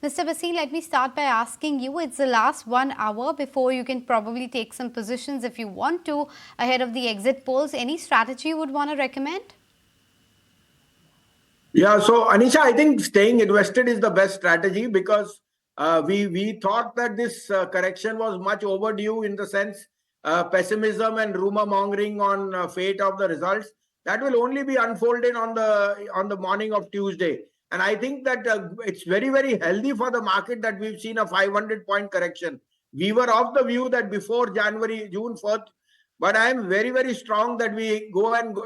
Mr. Bhasin, let me start by asking you, it's the last 1 hour before you can probably take some positions if you want to ahead of the exit polls. Any strategy you would want to recommend? Yeah, so Anisha, I think staying invested is the best strategy because we thought that this correction was much overdue in the sense pessimism and rumor mongering on fate of the results that will only be unfolded on the morning of Tuesday. And I think that it's very healthy for the market that we've seen a 500-point correction. We were of the view that before June 4th, but I am very strong that we go and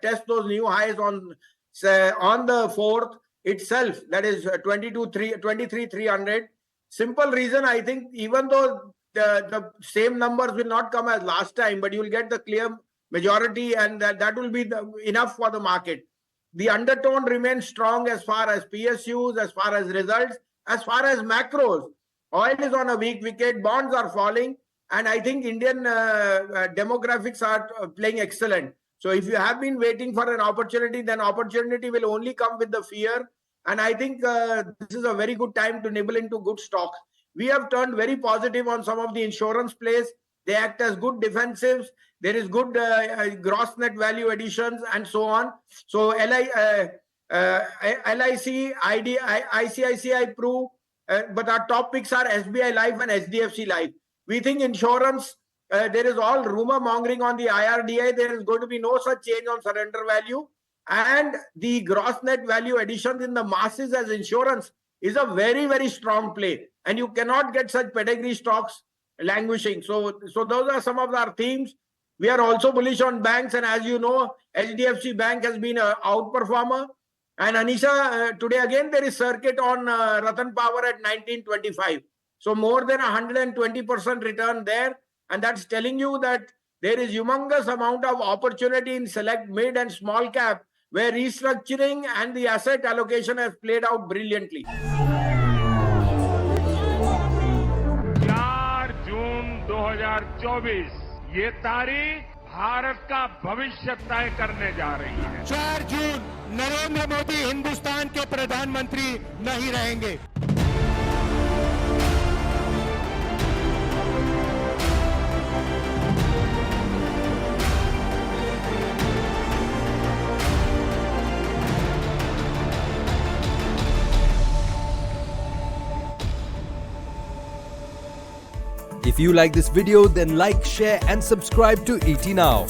test those new highs on the 4th itself, that is 23,300. Simple reason, I think, even though the same numbers will not come as last time, but you will get the clear majority, and that will be enough for the market. The undertone remains strong as far as PSUs, as far as results, as far as macros. Oil is on a weak wicket, bonds are falling, and I think Indian demographics are playing excellent. So if you have been waiting for an opportunity, then opportunity will only come with the fear. And I think this is a very good time to nibble into good stocks. We have turned very positive on some of the insurance plays. They act as good defensives. There is good gross net value additions and so on. So LIC, ICICI Pru, but our top picks are SBI Life and HDFC Life. We think insurance, there is all rumor mongering on the IRDA. There is going to be no such change on surrender value. And the gross net value additions in the masses as insurance is a very strong play. And you cannot get such pedigree stocks languishing. So those are some of our themes. We are also bullish on banks. And as you know, HDFC Bank has been an outperformer. And Anisha, today again, there is circuit on Ratan Power at 1925. So more than 120% return there. And that's telling you that there is humongous amount of opportunity in select mid and small cap where restructuring and the asset allocation has played out brilliantly. 4 जून 2024 ये तारीख भारत का भविष्य तय करने जा रही है। 4 जून नरेंद्र मोदी हिंदुस्तान के प्रधानमंत्री नहीं रहेंगे। If you like this video, then like, share and subscribe to ET Now.